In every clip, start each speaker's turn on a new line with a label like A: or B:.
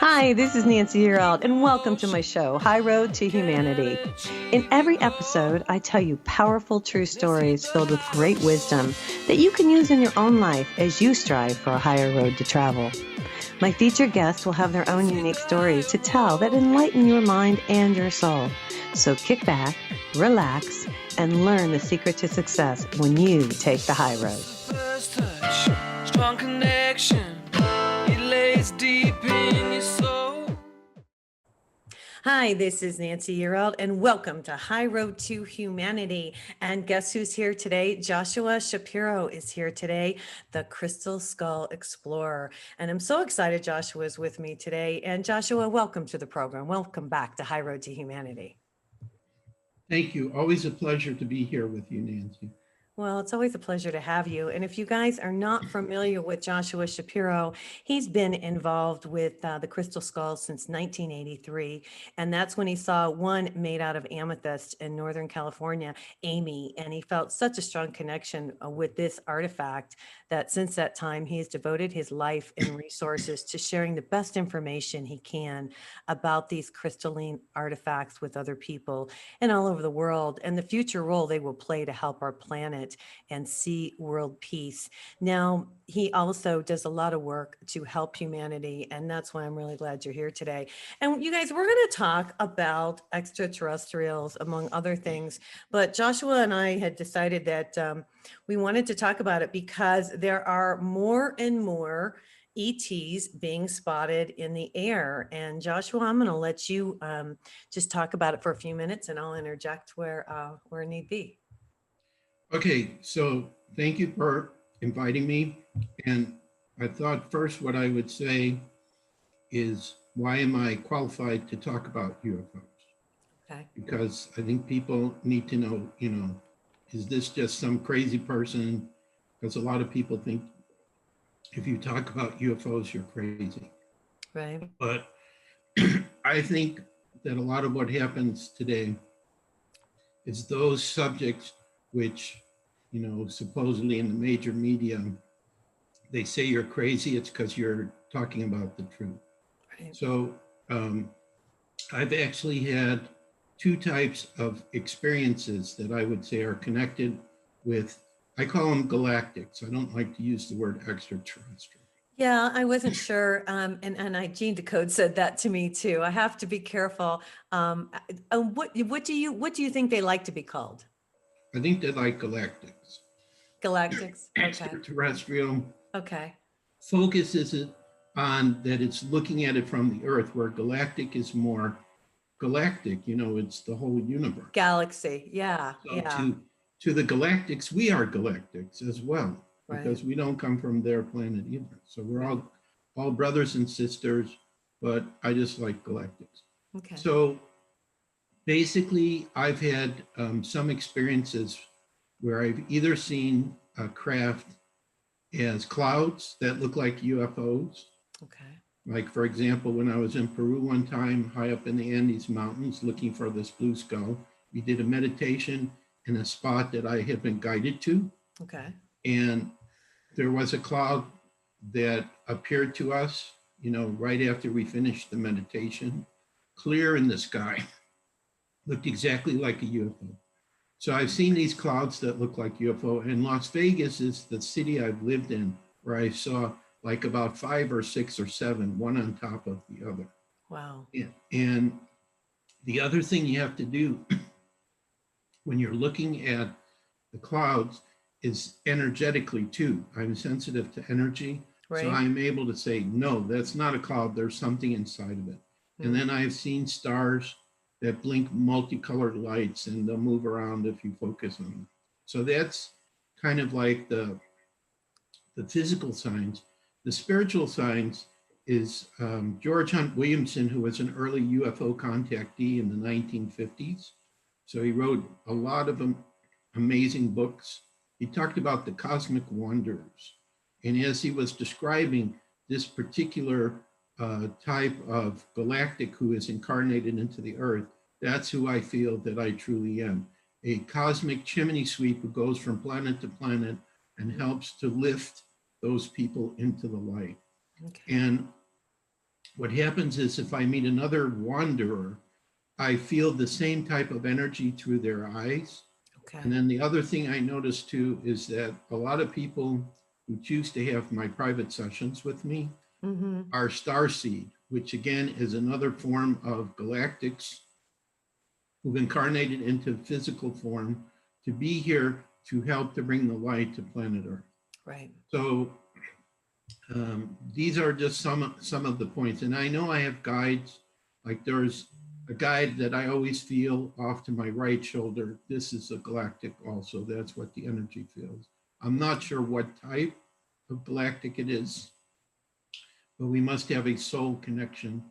A: Hi, this is Nancy Yearout, and welcome to my show, High Road to Humanity. In every episode, I tell you powerful true stories filled with great wisdom that you can use in your own life as you strive for a higher road to travel. My featured guests will have their own unique stories to tell that enlighten your mind and your soul. So kick back, relax, and learn the secret to success when you take the high road.
B: First touch, strong connection, it lays deep in your soul.
A: Hi, this is Nancy Yearout, and welcome to High Road to Humanity. And guess who's here today? Joshua Shapiro is here today, the Crystal Skull Explorer. And I'm so excited Joshua is with me today. And Joshua, welcome to the program. Welcome back to High Road to Humanity.
C: Thank you. Always a pleasure to be here with you, Nancy.
A: Well, it's always a pleasure to have you. And if you guys are not familiar with Joshua Shapiro, he's been involved with the Crystal Skull since 1983. And that's when he saw one made out of amethyst in Northern California, Amy. And he felt such a strong connection with this artifact that since that time, he has devoted his life and resources to sharing the best information he can about these crystalline artifacts with other people and all over the world and the future role they will play to help our planet and see world peace. Now, he also does a lot of work to help humanity, and that's why I'm really glad you're here today. And you guys, we're going to talk about extraterrestrials, among other things, but Joshua and I had decided that we wanted to talk about it because there are more and more ETs being spotted in the air. And Joshua, I'm going to let you just talk about it for a few minutes, and I'll interject where need be.
C: Okay, so thank you for inviting me. And I thought first what I would say is, why am I qualified to talk about UFOs?
A: Okay.
C: Because I think people need to know, is this just some crazy person? Because a lot of people think if you talk about UFOs, you're crazy.
A: Right.
C: But I think that a lot of what happens today is those subjects which, supposedly in the major media, they say you're crazy, it's because you're talking about the truth.
A: Right.
C: So I've actually had two types of experiences that I would say are connected with, I call them galactics. I don't like to use the word extraterrestrial.
A: Yeah, I wasn't sure. And Gene Decode said that to me too. I have to be careful. What do you think they like to be called?
C: I think they like galactics.
A: Galactics. Okay.
C: Extraterrestrial.
A: Okay.
C: Focuses it on that it's looking at it from the Earth, where galactic is more galactic. It's the whole universe.
A: Galaxy. Yeah.
C: So
A: yeah.
C: To the galactics, we are galactics as well, because
A: Right.
C: we don't come from their planet either. So we're all brothers and sisters, but I just like galactics.
A: Okay.
C: So basically, I've had some experiences where I've either seen a craft as clouds that look like UFOs.
A: Okay.
C: Like, for example, when I was in Peru one time, high up in the Andes Mountains, looking for this blue skull, we did a meditation in a spot that I had been guided to.
A: Okay.
C: And there was a cloud that appeared to us, right after we finished the meditation, clear in the sky, looked exactly like a UFO. So I've seen these clouds that look like UFO, and Las Vegas is the city I've lived in where I saw like about 5 or 6 or 7, one on top of the other.
A: Wow.
C: And the other thing you have to do when you're looking at the clouds is energetically too. I'm sensitive to energy.
A: Right.
C: So I'm able to say, no, that's not a cloud. There's something inside of it. And then I've seen stars that blink multicolored lights, and they'll move around if you focus on them. So that's kind of like the physical signs. The spiritual signs is George Hunt Williamson, who was an early UFO contactee in the 1950s. So he wrote a lot of amazing books. He talked about the cosmic wonders. And as he was describing this particular type of galactic who is incarnated into the Earth, that's who I feel that I truly am. A cosmic chimney sweep who goes from planet to planet and helps to lift those people into the light.
A: Okay.
C: And what happens is if I meet another wanderer, I feel the same type of energy through their eyes.
A: Okay.
C: And then the other thing I noticed too is that a lot of people who choose to have my private sessions with me are starseed, which again is another form of galactics who've incarnated into physical form to be here to help to bring the light to planet Earth.
A: Right.
C: So these are just some of the points. And I know I have guides, like there's a guide that I always feel off to my right shoulder. This is a galactic also. That's what the energy feels. I'm not sure what type of galactic it is, but we must have a soul connection.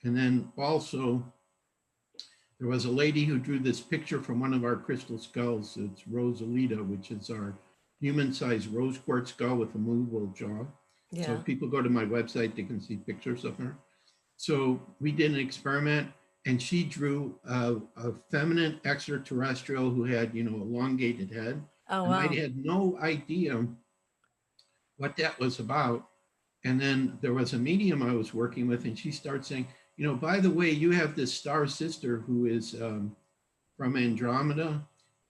C: And then also, there was a lady who drew this picture from one of our crystal skulls. It's Rosalita, which is our human-sized rose quartz skull with a movable jaw.
A: Yeah.
C: So if people go to my website, they can see pictures of her. So we did an experiment, and she drew a feminine extraterrestrial who had, elongated head.
A: Oh,
C: and
A: wow.
C: I had no idea what that was about. And then there was a medium I was working with, and she started saying, by the way, you have this star sister who is from Andromeda,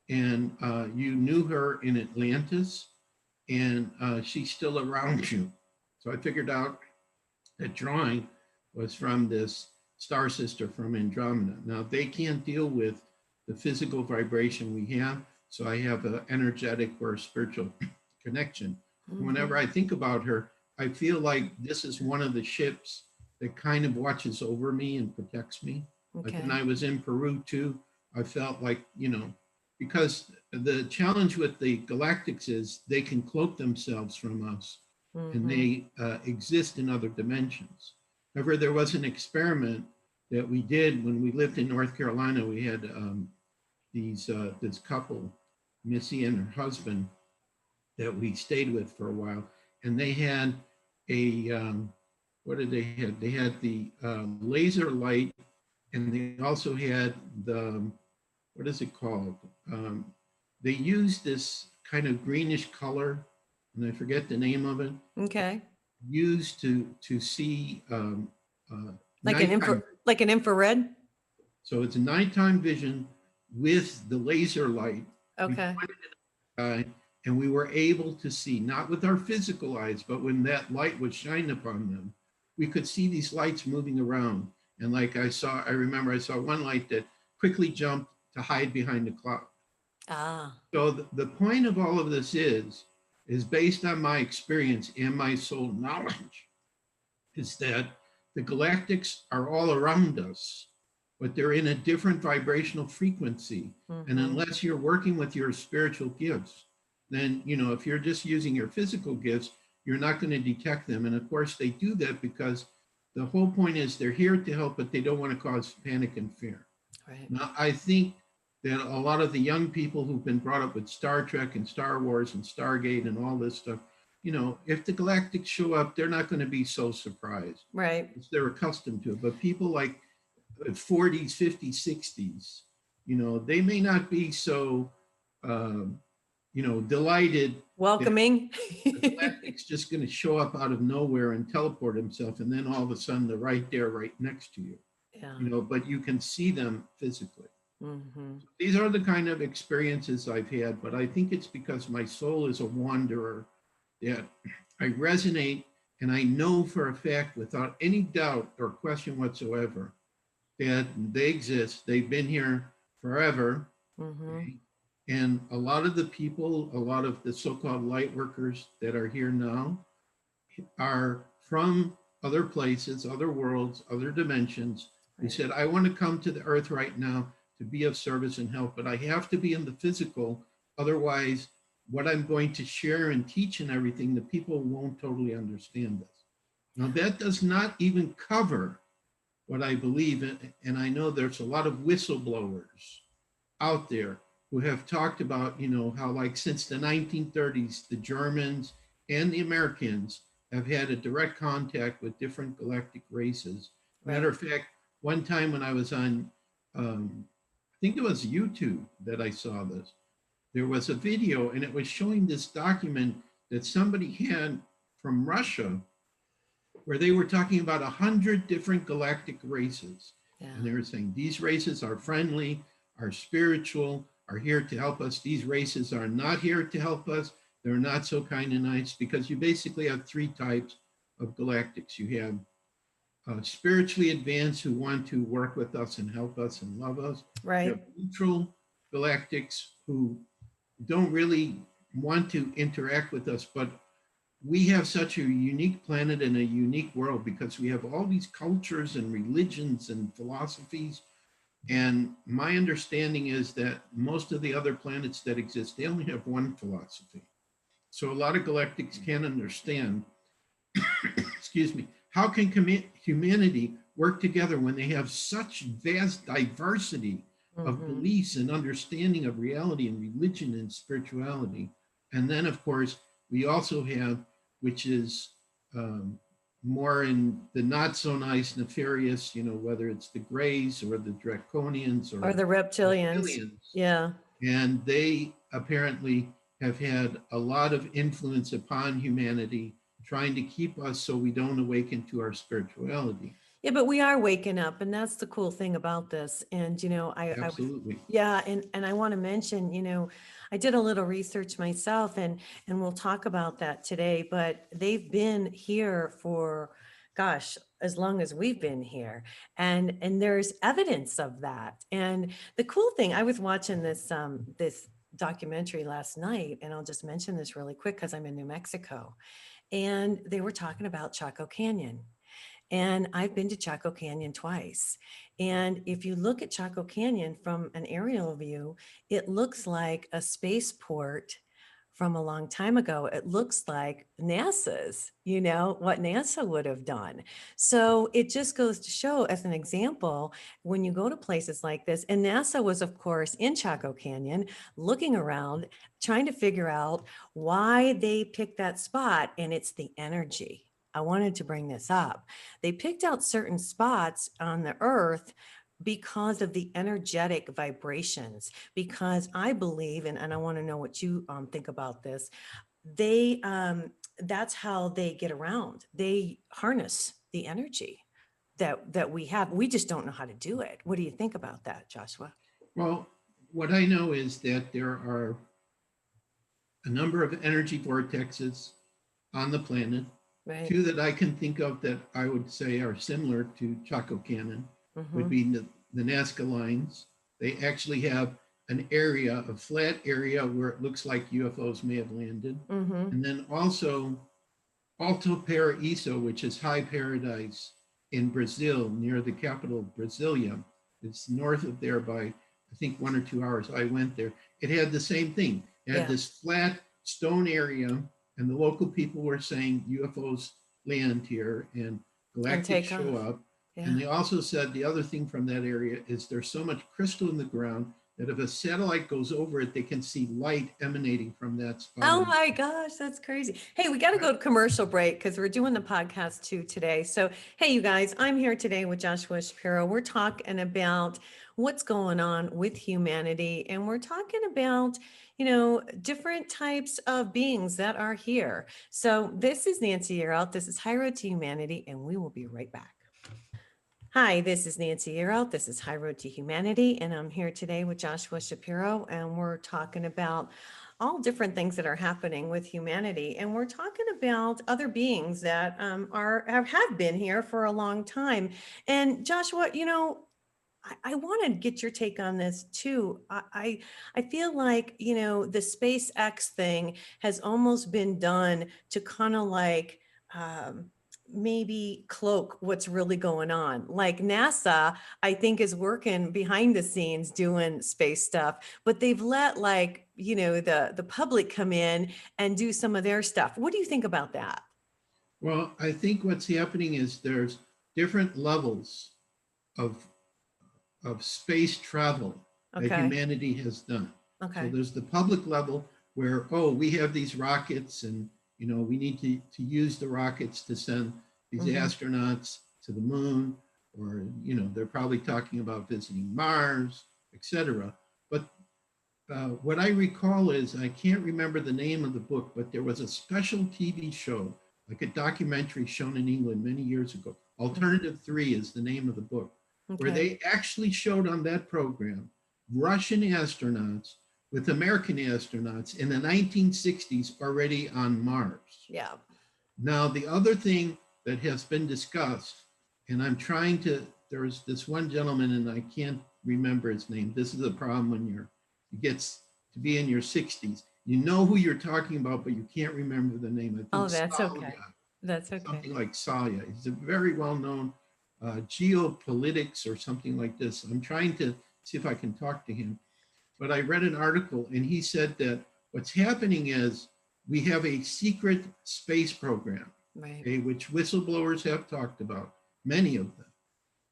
C: and you knew her in Atlantis, and she's still around you. So I figured out that drawing was from this star sister from Andromeda. Now, they can't deal with the physical vibration we have, so I have an energetic or spiritual connection. Whenever I think about her, I feel like this is one of the ships that kind of watches over me and protects me.
A: Okay.
C: Like when I was in Peru too, I felt like, because the challenge with the Galactics is they can cloak themselves from us and they exist in other dimensions. However, there was an experiment that we did when we lived in North Carolina. We had this couple, Missy and her husband, that we stayed with for a while, and they had a what did they have? They had the laser light, and they also had the, what is it called? They used this kind of greenish color, and I forget the name of it.
A: Okay.
C: Used to see
A: Like an infrared?
C: So it's a nighttime vision with the laser light.
A: Okay.
C: And we were able to see, not with our physical eyes, but when that light was shined upon them, we could see these lights moving around. And like I remember I saw one light that quickly jumped to hide behind a cloud.
A: Ah.
C: So the point of all of this is based on my experience and my soul knowledge, is that the galactics are all around us, but they're in a different vibrational frequency. And unless you're working with your spiritual gifts, then, if you're just using your physical gifts, you're not going to detect them. And of course, they do that because the whole point is they're here to help, but they don't want to cause panic and fear.
A: Right.
C: Now, I think that a lot of the young people who've been brought up with Star Trek and Star Wars and Stargate and all this stuff, if the Galactics show up, they're not going to be so surprised.
A: Right.
C: Because they're accustomed to it. But people like 40s, 50s, 60s, they may not be so, delighted.
A: Welcoming.
C: The Galactic's just going to show up out of nowhere and teleport himself, and then all of a sudden they're right there, right next to you.
A: Yeah.
C: But you can see them physically.
A: Mm-hmm.
C: These are the kind of experiences I've had, but I think it's because my soul is a wanderer that I resonate, and I know for a fact, without any doubt or question whatsoever, that they exist. They've been here forever. Okay? And a lot of the people, a lot of the so-called light workers that are here now are from other places, other worlds, other dimensions. Who said, I want to come to the earth right now to be of service and help, but I have to be in the physical. Otherwise, what I'm going to share and teach and everything, the people won't totally understand this. Now, that does not even cover what I believe in. And I know there's a lot of whistleblowers out there who have talked about, how like since the 1930s, the Germans and the Americans have had a direct contact with different galactic races. Matter of fact, one time when I was on, I think it was YouTube that I saw this, there was a video and it was showing this document that somebody had from Russia where they were talking about 100 different galactic races.
A: Yeah.
C: And they were saying these races are friendly, are spiritual, are here to help us. These races are not here to help us. They're not so kind and nice, because you basically have three types of galactics. You have spiritually advanced who want to work with us and help us and love us.
A: Right.
C: You have neutral galactics who don't really want to interact with us, but we have such a unique planet and a unique world because we have all these cultures and religions and philosophies. And my understanding is that most of the other planets that exist, they only have one philosophy. So a lot of galactics can't understand, excuse me, how can humanity work together when they have such vast diversity of beliefs and understanding of reality and religion and spirituality. And then, of course, we also have, which is more in the not so nice, nefarious, whether it's the Greys or the Draconians
A: Or the reptilians. Yeah.
C: And they apparently have had a lot of influence upon humanity, trying to keep us so we don't awaken to our spirituality.
A: Yeah, but we are waking up, and that's the cool thing about this. And
C: Absolutely.
A: and I want to mention, I did a little research myself, and we'll talk about that today. But they've been here for, gosh, as long as we've been here, and there's evidence of that. And the cool thing, I was watching this documentary last night, and I'll just mention this really quick because I'm in New Mexico, and they were talking about Chaco Canyon. And I've been to Chaco Canyon twice. And if you look at Chaco Canyon from an aerial view, it looks like a spaceport from a long time ago. It looks like NASA's, what NASA would have done. So it just goes to show, as an example, when you go to places like this, and NASA was, of course, in Chaco Canyon, looking around, trying to figure out why they picked that spot, and it's the energy. I wanted to bring this up. They picked out certain spots on the earth because of the energetic vibrations, because I believe, and I want to know what you think about this, that's how they get around. They harness the energy that we have. We just don't know how to do it. What do you think about that, Joshua?
C: Well, what I know is that there are a number of energy vortexes on the planet.
A: Right.
C: Two that I can think of that I would say are similar to Chaco Canyon would be the Nazca lines. They actually have an area, a flat area where it looks like UFOs may have landed. And then also Alto Paraíso, which is high paradise in Brazil, near the capital Brasilia. It's north of there by, I think, 1 or 2 hours. I went there. It had the same thing. It had this flat stone area, and the local people were saying UFOs land here and galactics show up. Yeah. And they also said the other thing from that area is there's so much crystal in the ground that if a satellite goes over it, they can see light emanating from that spot.
A: Oh my gosh, that's crazy. Hey, we got to go to commercial break because we're doing the podcast too today. So, hey, you guys, I'm here today with Joshua Shapiro. We're talking about what's going on with humanity, and we're talking about, different types of beings that are here. So this is Nancy Yearout. This is High Road to Humanity, and we will be right back. Hi, this is Nancy Yearout. This is High Road to Humanity, and I'm here today with Joshua Shapiro, and we're talking about all different things that are happening with humanity, and we're talking about other beings that have been here for a long time. And Joshua, I want to get your take on this too. I feel like, the SpaceX thing has almost been done to kind of like maybe cloak what's really going on. Like NASA, I think, is working behind the scenes doing space stuff, but they've let the public come in and do some of their stuff. What do you think about that?
C: Well, I think what's happening is there's different levels of space travel that humanity has done. So there's the public level where, we have these rockets and, we need to use the rockets to send these astronauts to the moon, or, they're probably talking about visiting Mars, etc. But what I recall is, I can't remember the name of the book, but there was a special TV show like a documentary shown in England many years ago. Alternative 3 is the name of the book, where
A: Okay.
C: they actually showed on that program Russian astronauts with American astronauts in the 1960s already on Mars.
A: Yeah.
C: Now, the other thing that has been discussed, and I'm trying to, there's this one gentleman, and I can't remember his name. This is a problem when it gets to be in your 60s. You know who you're talking about, but you can't remember the name. I think
A: Oh, that's
C: Salya,
A: okay. That's okay.
C: something like Salya. He's a very well-known geopolitics or something like this. I'm trying to see if I can talk to him. But I read an article, and he said that what's happening is we have a secret space program,
A: Right.
C: okay, which whistleblowers have talked about, many of them.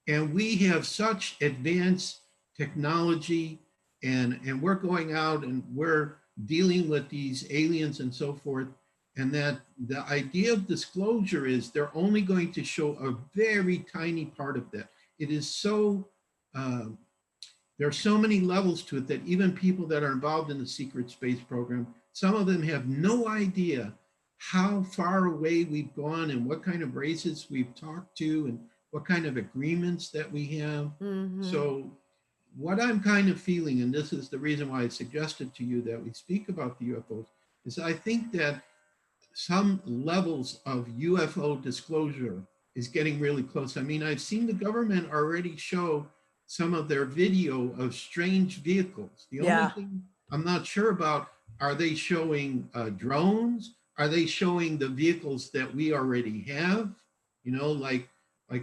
C: And we have such advanced technology, and we're going out and we're dealing with these aliens and so forth. And that the idea of disclosure is they're only going to show a very tiny part of that. It is so, there are so many levels to it that even people that are involved in the secret space program, some of them have no idea how far away we've gone and what kind of races we've talked to and what kind of agreements that we have.
A: Mhm.
C: So what I'm kind of feeling, and this is the reason why I suggested to you that we speak about the UFOs, is I think that some levels of UFO disclosure is getting really close. I mean, I've seen the government already show some of their video of strange vehicles. The only
A: Yeah.
C: thing I'm not sure about, are they showing drones? Are they showing the vehicles that we already have? You know, like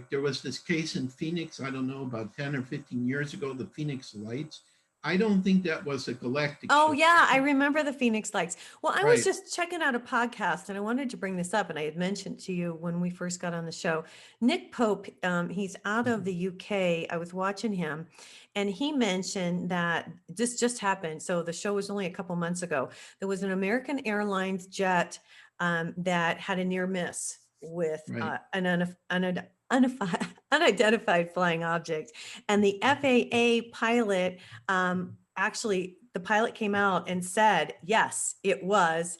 C: there was this case in Phoenix, I don't know, about 10 or 15 years ago, the Phoenix Lights. I don't think that was a galactic
A: Oh,
C: show.
A: yeah. I remember the Phoenix Lights. Well, I was
C: Right.
A: just checking out a podcast and I wanted to bring this up. And I had mentioned to you when we first got on the show, Nick Pope, he's out of the UK. I was watching him and he mentioned that this just happened. So the show was only a couple months ago. There was an American Airlines jet that had a near miss with
C: Right.
A: unidentified flying object. And the FAA pilot, actually, the pilot came out and said, yes, it was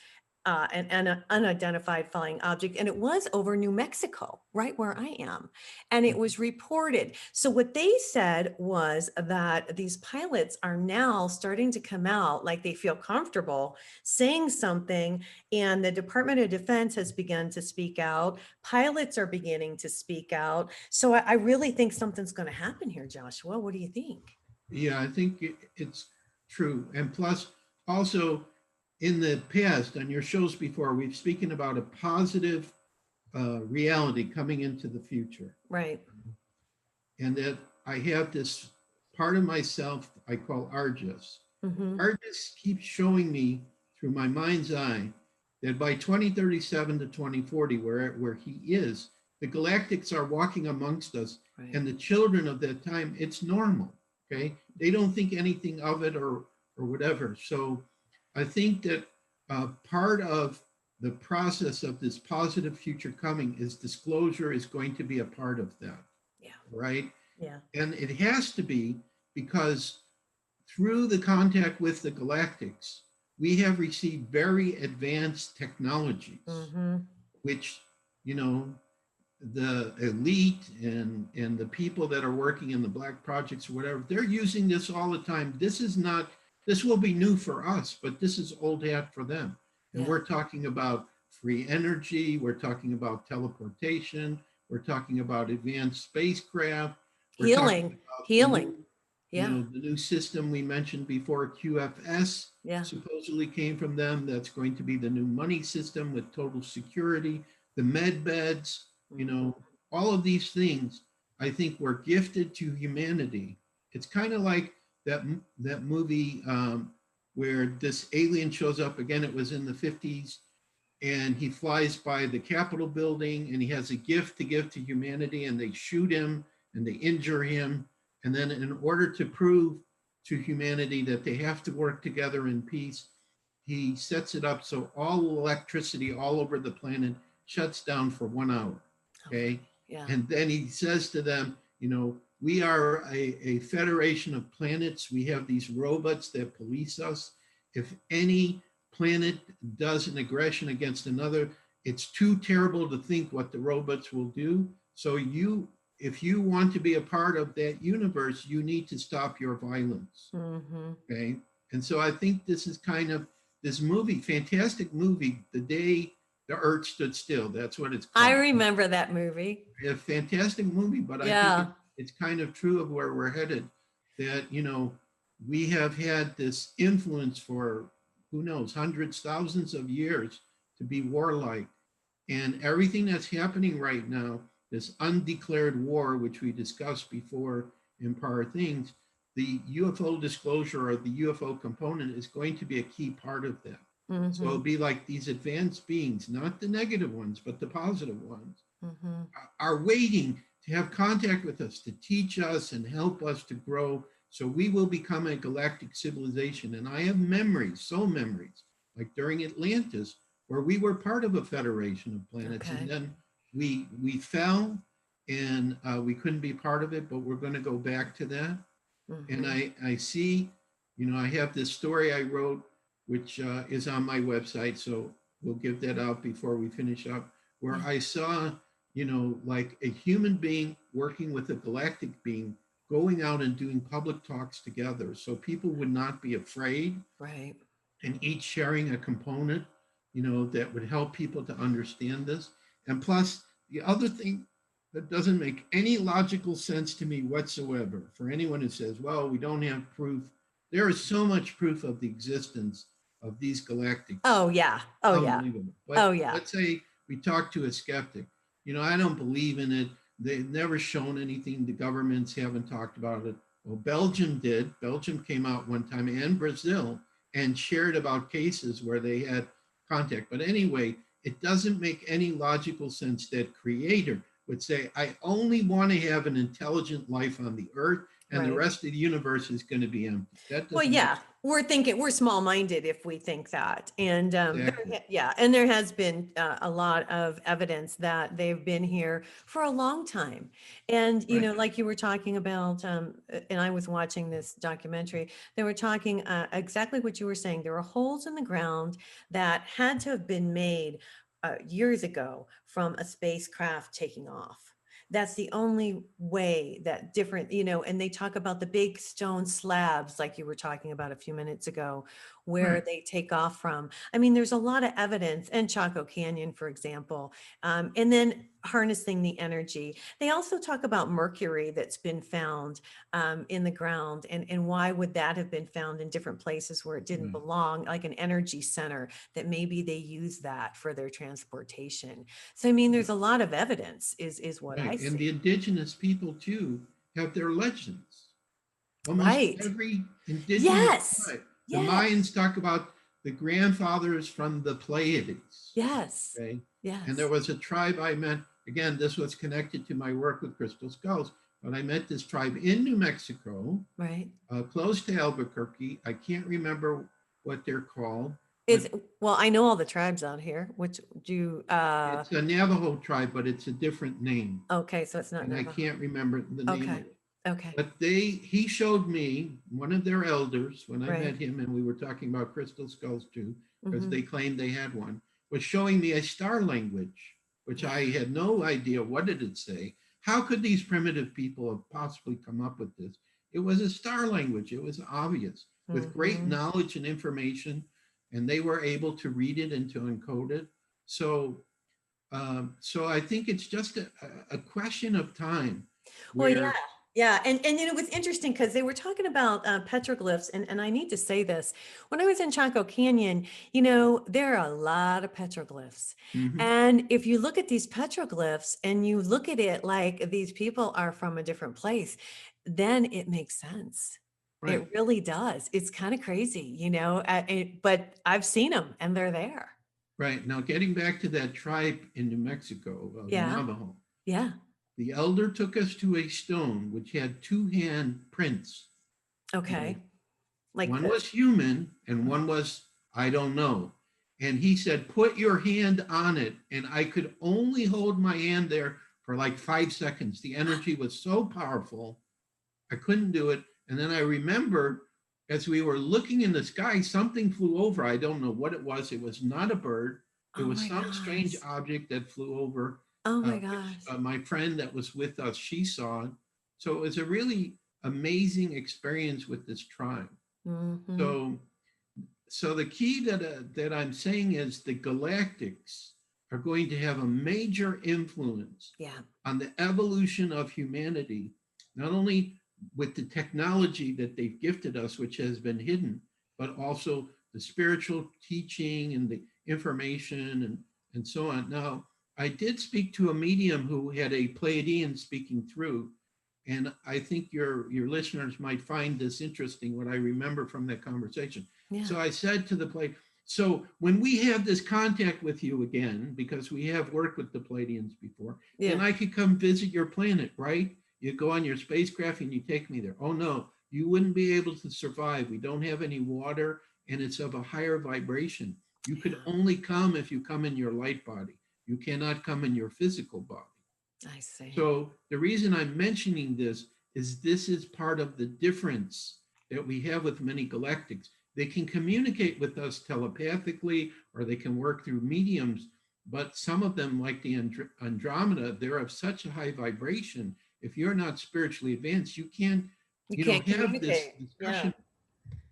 A: an unidentified flying object. And it was over New Mexico, right where I am. And it was reported. So what they said was that these pilots are now starting to come out like they feel comfortable saying something. And the Department of Defense has begun to speak out. Pilots are beginning to speak out. So I really think something's going to happen here, Joshua. What do you think?
C: Yeah, I think it's true. And plus, also in the past, on your shows before, we've spoken about a positive reality coming into the future.
A: Right.
C: And that I have this part of myself I call Argus.
A: Mm-hmm.
C: Argus keeps showing me through my mind's eye that by 2037 to 2040, where he is, the Galactics are walking amongst us.
A: Right.
C: And the children of that time, it's normal. Okay, they don't think anything of it or whatever. So I think that part of the process of this positive future coming is disclosure is going to be a part of that.
A: Yeah.
C: Right.
A: Yeah.
C: And it has to be, because through the contact with the Galactics, we have received very advanced technologies,
A: Mm-hmm.
C: which, you know, the elite and the people that are working in the black projects or whatever, they're using this all the time. This will be new for us, but this is old hat for them. And
A: Yeah.
C: we're talking about free energy, we're talking about teleportation, we're talking about advanced spacecraft, we're talking about
A: Healing.
C: you
A: Yeah.
C: know, the new system we mentioned before, QFS,
A: Yeah.
C: supposedly came from them. That's going to be the new money system with total security, the med beds, you know, all of these things, I think were gifted to humanity. It's kind of like that movie where this alien shows up again. It was in the 50s, and he flies by the Capitol building, and he has a gift to give to humanity, and they shoot him and they injure him. And then in order to prove to humanity that they have to work together in peace, he sets it up so all electricity all over the planet shuts down for 1 hour. Okay.
A: Yeah.
C: And then he says to them, you know, we are a federation of planets. We have these robots that police us. If any planet does an aggression against another, it's too terrible to think what the robots will do. So if you want to be a part of that universe, you need to stop your violence. Okay. And so I think this is kind of this movie, fantastic movie, The Day the Earth Stood Still. That's what it's called.
A: I remember that movie.
C: A fantastic movie, but I think it's kind of true of where we're headed, that, we have had this influence for, who knows, hundreds, thousands of years to be warlike. And everything that's happening right now, this undeclared war, which we discussed before in prior things, the UFO disclosure or the UFO component is going to be a key part of that. So it'll be like these advanced beings, not the negative ones, but the positive ones, are waiting to have contact with us, to teach us and help us to grow. So we will become a galactic civilization. And I have memories, like during Atlantis, where we were part of a federation of planets. And then we fell and we couldn't be part of it, but we're going to go back to that. And I see, I have this story I wrote, which is on my website. So we'll give that out before we finish up, where I saw, like a human being working with a galactic being, going out and doing public talks together. So people would not be afraid.
A: Right.
C: And each sharing a component, that would help people to understand this. And plus, the other thing that doesn't make any logical sense to me whatsoever, for anyone who says, well, we don't have proof, there is so much proof of the existence of these galactic.
A: Oh, yeah. Oh, yeah.
C: But let's say we talk to a skeptic. I don't believe in it. They've never shown anything. The governments haven't talked about it. Well, Belgium did. Belgium came out one time, and Brazil, and shared about cases where they had contact. But anyway, it doesn't make any logical sense that creator would say, I only want to have an intelligent life on the earth, and the rest of the universe is going to be empty.
A: We're small-minded if we think that. And
C: Exactly.
A: and there has been a lot of evidence that they've been here for a long time. And, like you were talking about, and I was watching this documentary, they were talking exactly what you were saying. There were holes in the ground that had to have been made years ago from a spacecraft taking off. That's the only way that different, and they talk about the big stone slabs, like you were talking about a few minutes ago, where they take off from. I mean, there's a lot of evidence, and Chaco Canyon, for example, and then harnessing the energy. They also talk about mercury that's been found in the ground, and why would that have been found in different places where it didn't belong, like an energy center, that maybe they use that for their transportation. So, I mean, there's a lot of evidence is what I see.
C: And the indigenous people too have their legends. Almost every indigenous tribe. The Mayans talk about the grandfathers from the Pleiades. Okay. And there was a tribe I met, again, this was connected to my work with crystal skulls, but I met this tribe in New Mexico, close to Albuquerque. I can't remember what they're called.
A: Well, I know all the tribes out here, which do
C: it's a Navajo tribe, but it's a different name.
A: Okay, so it's not
C: and
A: Navajo.
C: I can't remember the name of it.
A: Okay.
C: But he showed me, one of their elders, when I met him, and we were talking about crystal skulls too, because they claimed they had one, was showing me a star language, which I had no idea what did it say. How could these primitive people have possibly come up with this? It was a star language. It was obvious, with great knowledge and information, and they were able to read it and to encode it. So I think it's just a question of time.
A: Yeah, and it was interesting because they were talking about petroglyphs, and I need to say this. When I was in Chaco Canyon, there are a lot of petroglyphs. And if you look at these petroglyphs and you look at it like these people are from a different place, then it makes sense. It really does. It's kind of crazy, but I've seen them and they're there.
C: Right. Now, getting back to that tribe in New Mexico, Navajo.
A: Yeah.
C: The elder took us to a stone which had 2 hand prints.
A: Okay.
C: Like one was human and one was, I don't know. And he said, put your hand on it. And I could only hold my hand there for like 5 seconds. The energy was so powerful, I couldn't do it. And then I remember as we were looking in the sky, something flew over. I don't know what it was. It was not a bird. It
A: Oh
C: was
A: my
C: some strange
A: gosh.
C: object that flew over,
A: Oh my
C: which
A: gosh.
C: my friend that was with us, she saw it. So it was a really amazing experience with this tribe.
A: Mm-hmm.
C: So, so the key that I'm saying is the Galactics are going to have a major influence
A: Yeah.
C: on the evolution of humanity, not only with the technology that they've gifted us, which has been hidden, but also the spiritual teaching and the information and so on. Now, I did speak to a medium who had a Pleiadian speaking through, and I think your listeners might find this interesting, what I remember from that conversation.
A: Yeah.
C: So I said to the Pleiadian, so when we have this contact with you again, because we have worked with the Pleiadians before, then
A: Yeah.
C: I could come visit your planet, right? You go on your spacecraft and you take me there. Oh no, you wouldn't be able to survive. We don't have any water and it's of a higher vibration. You could
A: Yeah.
C: only come if you come in your light body. You cannot come in your physical body.
A: I see.
C: So the reason I'm mentioning this is part of the difference that we have with many galactics. They can communicate with us telepathically or they can work through mediums, but some of them, like the Andromeda, they're of such a high vibration. If you're not spiritually advanced, you can't,
A: You can't
C: have this
A: communicate. Yeah.
C: discussion.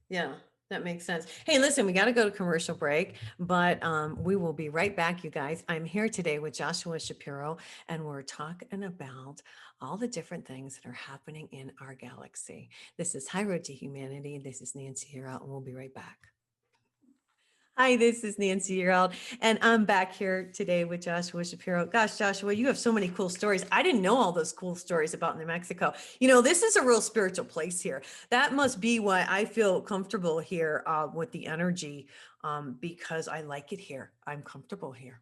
A: Yeah, that makes sense. Hey, listen, we got to go to commercial break, but we will be right back, you guys. I'm here today with Joshua Shapiro, and we're talking about all the different things that are happening in our galaxy. This is High Road to Humanity. This is Nancy Hero, and we'll be right back. Hi, this is Nancy Yearout, and I'm back here today with Joshua Shapiro. Gosh, Joshua, you have so many cool stories. I didn't know all those cool stories about New Mexico. You know, this is a real spiritual place here. That must be why I feel comfortable here with the energy, because I like it here. I'm comfortable here.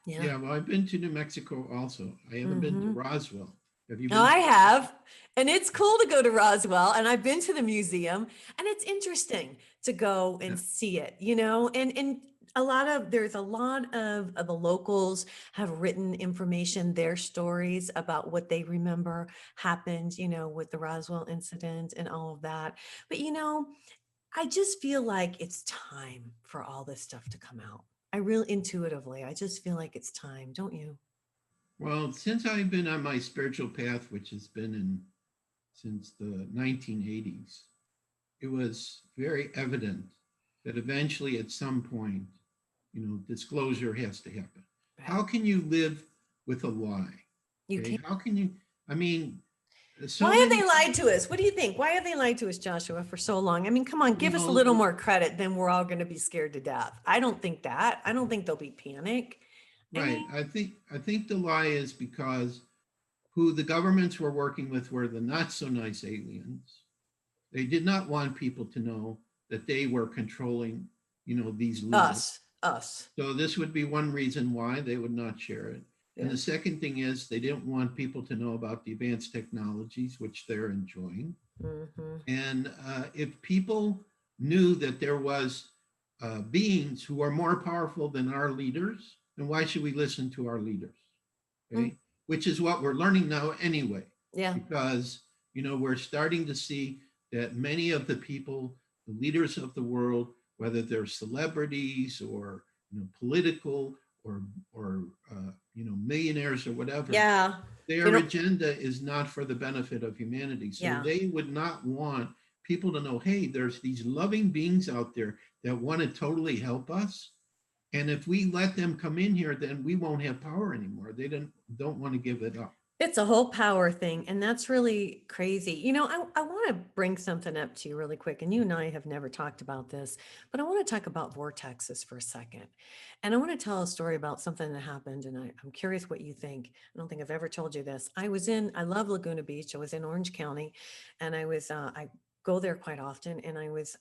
A: Yeah.
C: Yeah, well, I've been to New Mexico also. I haven't been to
A: Mm-hmm.
C: Roswell. Have you
A: No,
C: been
A: I
C: to?
A: have. And it's cool to go to Roswell. And I've been to the museum and it's interesting to go
C: Yeah.
A: and see it, and there's a lot of the locals have written information, their stories about what they remember happened, with the Roswell incident and all of that. But, I just feel like it's time for all this stuff to come out. I really intuitively, I just feel like it's time, don't you?
C: Well, since I've been on my spiritual path, which has been since the 1980s, it was very evident that eventually at some point, disclosure has to happen.
A: Right.
C: How can you live with a lie?
A: You
C: Okay,
A: can't.
C: how can you, I mean, so
A: Why have
C: many
A: they lied
C: people,
A: to us? What do you think? Why have they lied to us, Joshua, for so long? I mean, come on, give us a
C: well,
A: little more credit, then we're all going to be scared to death. I don't think that. I don't think there'll be panic. I
C: right.
A: mean,
C: I think the lie is because who the governments were working with were the not so nice aliens. They did not want people to know that they were controlling, these losers.
A: us.
C: So this would be one reason why they would not share it. And
A: Yeah.
C: the second thing is they didn't want people to know about the advanced technologies, which they're enjoying.
A: Mm-hmm.
C: And if people knew that there was beings who are more powerful than our leaders, then why should we listen to our leaders? Okay, which is what we're learning now anyway,
A: Yeah.
C: because we're starting to see that many of the people, the leaders of the world, whether they're celebrities or political or millionaires or whatever,
A: Yeah. They
C: their
A: don't.
C: agenda is not for the benefit of humanity. So
A: Yeah.
C: they would not want people to know, hey, there's these loving beings out there that want to totally help us. And if we let them come in here, then we won't have power anymore. They don't want to give it up.
A: It's a whole power thing, and that's really crazy. I want to bring something up to you really quick, and you and I have never talked about this, but I want to talk about vortexes for a second. And I want to tell a story about something that happened, and I'm curious what you think. I don't think I've ever told you this. I love Laguna Beach. I was in Orange County, and I go there quite often, and I was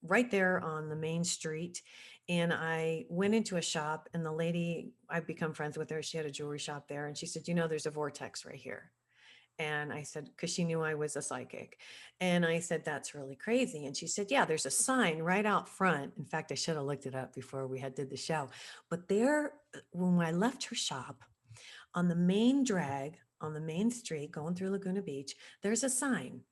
A: right there on the main street, and I went into a shop, and the lady, I've become friends with her. She had a jewelry shop there. And she said, there's a vortex right here. And I said, because she knew I was a psychic. And I said, that's really crazy. And she said, yeah, there's a sign right out front. In fact, I should have looked it up before we did the show. But there, when I left her shop on the main drag, on the main street going through Laguna Beach, there's a sign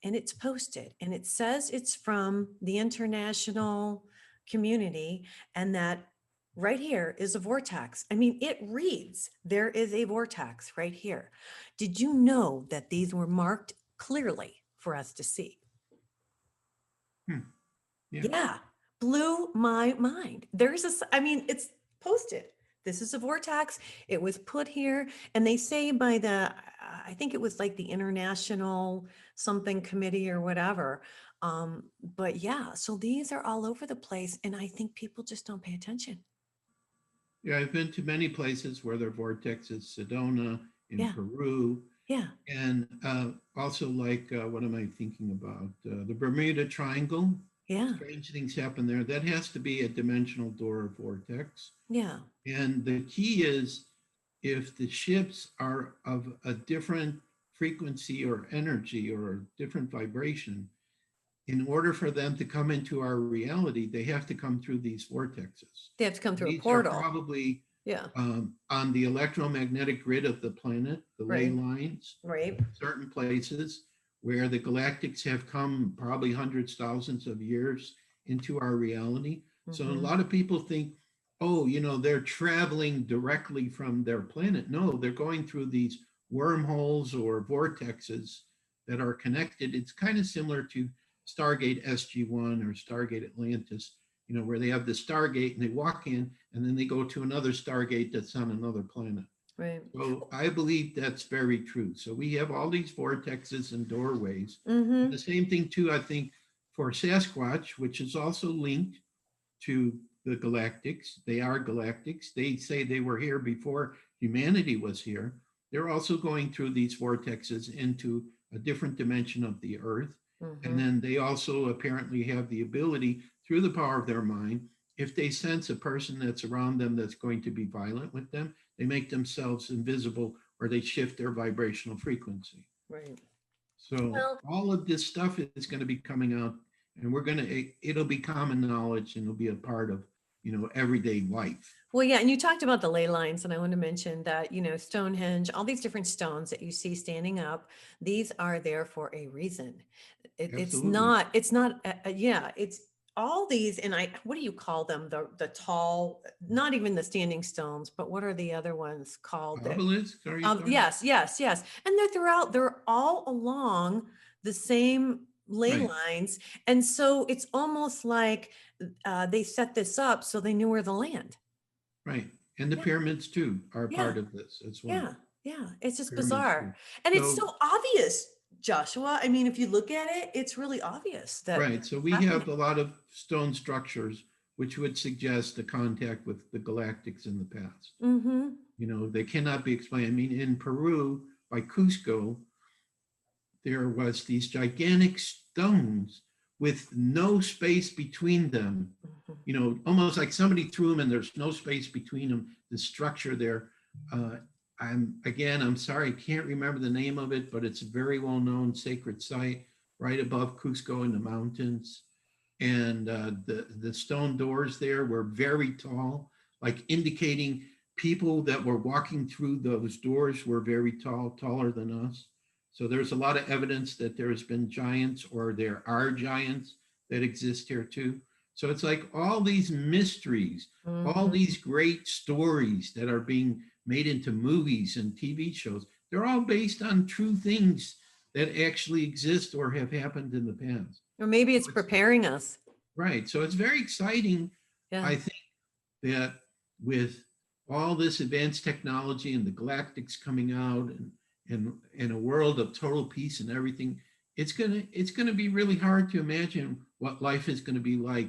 A: and it's posted and it says it's from the international community and that right here is a vortex. I mean, it reads, there is a vortex right here. Did you know that these were marked clearly for us to see?
C: Hmm. Yeah.
A: Yeah, blew my mind. There's a, I mean, it's posted. This is a vortex. It was put here, and they say by the, I think it was like the International something committee or whatever. But yeah, so these are all over the place, and I think people just don't pay attention.
C: Yeah, I've been to many places where there are vortexes, Sedona in
A: Yeah,
C: Peru,
A: yeah,
C: and also like, what am I thinking about? The Bermuda Triangle.
A: yeah,
C: Strange things happen there. That has to be a dimensional door vortex.
A: yeah.
C: And the key is if the ships are of a different frequency or energy or a different vibration, in order for them to come into our reality, they have to come through these vortexes.
A: They have to come through a
C: These are
A: portal.
C: probably
A: Yeah,
C: on the electromagnetic grid of the planet, the ley
A: right,
C: lines,
A: right.
C: certain places where the galactics have come probably hundreds, thousands of years into our reality. So a
A: Mhm.
C: lot of people think, oh, they're traveling directly from their planet. No, they're going through these wormholes or vortexes that are connected. It's kind of similar to Stargate SG-1 or Stargate Atlantis, where they have the Stargate and they walk in and then they go to another Stargate that's on another planet.
A: Right.
C: So I believe that's very true. So we have all these vortexes and doorways. And
A: Mm-hmm.
C: the same thing too, I think, for Sasquatch, which is also linked to the galactics. They are galactics. They say they were here before humanity was here. They're also going through these vortexes into a different dimension of the earth. And
A: Mm-hmm.
C: then they also apparently have the ability, through the power of their mind, if they sense a person that's around them that's going to be violent with them, they make themselves invisible or they shift their vibrational frequency.
A: Right.
C: So
A: Well,
C: all of this stuff is going to be coming out, and it'll be common knowledge and it'll be a part of, everyday life.
A: well, yeah, and you talked about the ley lines, and I want to mention that, Stonehenge, all these different stones that you see standing up, these are there for a reason. It's
C: Absolutely.
A: not, yeah, it's all these, and what do you call them? The tall, not even the standing stones, but what are the other ones called that?
C: Obelisks, are you talking?
A: Yes, yes, yes. And they're all along the same ley
C: Right,
A: lines. And so it's almost like they set this up so they knew where to land.
C: right. And the
A: Yeah,
C: pyramids too are
A: yeah,
C: part of this as well.
A: yeah, yeah. It's just
C: Pyramids too.
A: bizarre. And it's
C: So,
A: so obvious, Joshua. I mean, if you look at it, it's really obvious that
C: right. So
A: it's
C: we have
A: happening.
C: a lot of stone structures which would suggest a contact with the galactics in the past.
A: Mm-hmm.
C: They cannot be explained. I mean, in Peru, by Cusco, there was these gigantic stones with no space between them,
A: Mm-hmm.
C: almost like somebody threw them and there's no space between them, the structure there. I'm sorry, I can't remember the name of it, but it's a very well-known sacred site right above Cusco in the mountains. And the stone doors there were very tall, like indicating people that were walking through those doors were very tall, taller than us. So there's a lot of evidence that there has been giants or there are giants that exist here too. So it's like all these mysteries, all
A: Mm-hmm.
C: these great stories that are being made into movies and TV shows, they're all based on true things that actually exist or have happened in the past.
A: Or maybe
C: So
A: it's
C: it's
A: preparing us.
C: right. So it's very exciting,
A: Yeah.
C: I think, that with all this advanced technology and the galactics coming out and in a world of total peace and everything, it's gonna be really hard to imagine what life is going to be like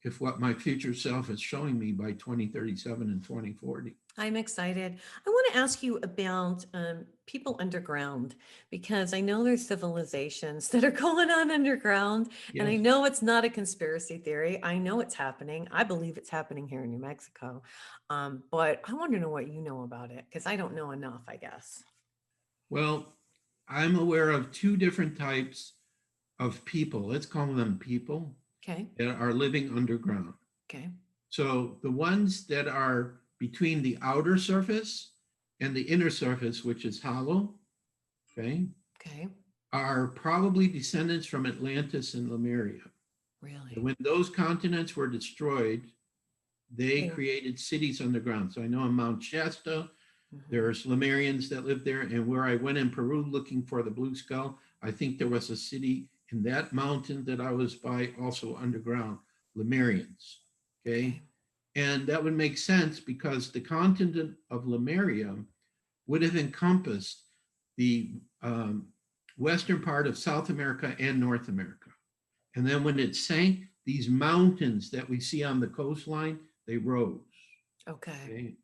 C: if what my future self is showing me by 2037 and 2040.
A: I'm excited. I want to ask you about people underground because I know there's civilizations that are going on underground, and I
C: Yes.
A: know it's not a conspiracy theory. I know it's happening. I believe it's happening here in New Mexico, but I want to know what you know about it because I don't know enough, I guess.
C: Well, I'm aware of two different types of people. Let's call them people
A: Okay.
C: that are living underground.
A: Okay.
C: So the ones that are between the outer surface and the inner surface, which is hollow, okay,
A: Okay.
C: are probably descendants from Atlantis and Lemuria.
A: Really?
C: And when those continents were destroyed, they
A: Yeah.
C: created cities underground. So I know on Mount Shasta,
A: Mhm.
C: there's Lemurians that live there. And where I went in Peru looking for the blue skull, I think there was a city in that mountain that I was by, also underground, Lemurians. Okay. And that would make sense because the continent of Lemuria would have encompassed the western part of South America and North America. And then when it sank, these mountains that we see on the coastline, they rose.
A: Okay.
C: Okay.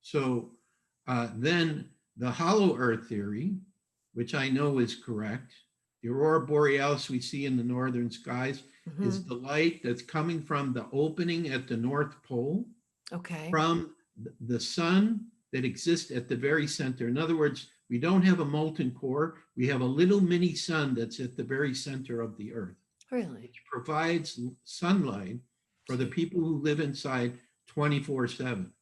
C: So then the hollow earth theory, which I know is correct, the aurora borealis we see in the northern skies is
A: Mhm.
C: the light that's coming from the opening at the North Pole
A: Okay.
C: from the sun that exists at the very center. In other words, we don't have a molten core. We have a little mini sun that's at the very center of the earth,
A: Really?
C: which provides sunlight for the people who live inside 24/7.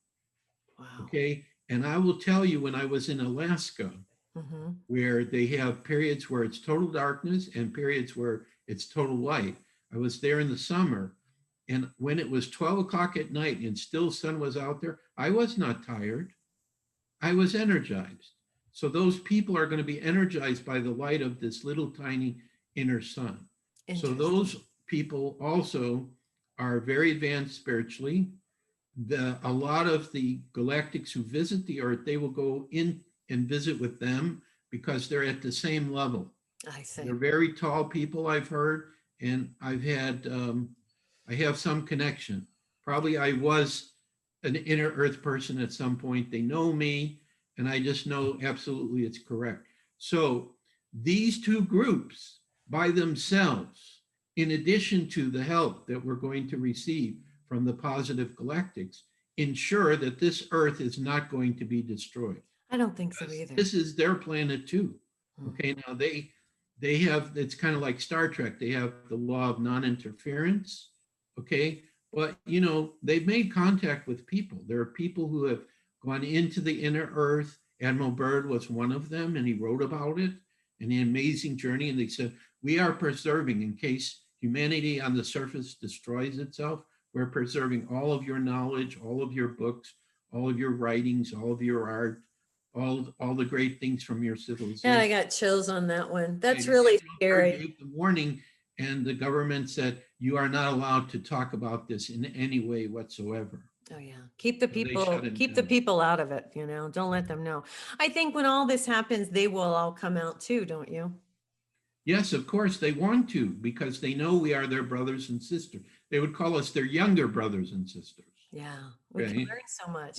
A: Wow.
C: Okay. And I will tell you, when I was in Alaska,
A: Mhm.
C: where they have periods where it's total darkness and periods where it's total light. I was there in the summer, and when it was 12 o'clock at night and still sun was out there, I was not tired. I was energized. So those people are going to be energized by the light of this little tiny inner sun. So those people also are very advanced spiritually. A lot of the galactics who visit the earth, they will go in and visit with them because they're at the same level.
A: I see.
C: They're very tall people, I've heard, and I have some connection. Probably I was an inner earth person at some point. They know me, and I just know absolutely it's correct. So these two groups by themselves, in addition to the help that we're going to receive from the positive galactics, ensure that this earth is not going to be destroyed.
A: I don't think so either.
C: This is their planet too.
A: Mhm.
C: Okay, now they have, it's kind of like Star Trek. They have the law of non-interference. Okay, but they've made contact with people. There are people who have gone into the inner earth. Admiral Byrd was one of them, and he wrote about it in the amazing journey. And they said, we are preserving, in case humanity on the surface destroys itself, we're preserving all of your knowledge, all of your books, all of your writings, all of your art, all the great things from your civilization.
A: Yeah, I got chills on that one. That's
C: And
A: really
C: Admiral Byrd
A: scary.
C: gave the warning, and the government said, you are not allowed to talk about this in any way whatsoever.
A: Oh yeah. Keep the
C: So they
A: people,
C: shut him
A: keep the
C: down.
A: people out of it, don't let them know. I think when all this happens, they will all come out too, don't you?
C: Yes, of course, they want to, because they know we are their brothers and sisters. They would call us their younger brothers and sisters.
A: Yeah. We
C: Okay.
A: can learn so much.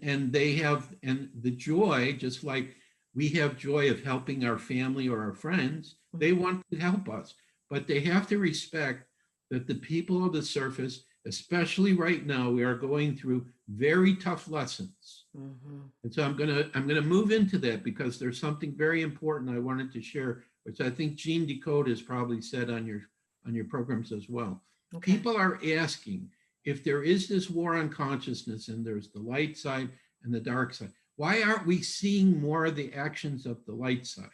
C: And they have, and the joy, just like we have joy of helping our family or our friends, they want to help us, but they have to respect that the people of the surface, especially right now, we are going through very tough lessons.
A: Mhm.
C: And so I'm gonna move into that, because there's something very important I wanted to share, which I think Gene Decode has probably said on your programs as well.
A: Okay.
C: People are asking, if there is this war on consciousness and there's the light side and the dark side, why aren't we seeing more of the actions of the light side?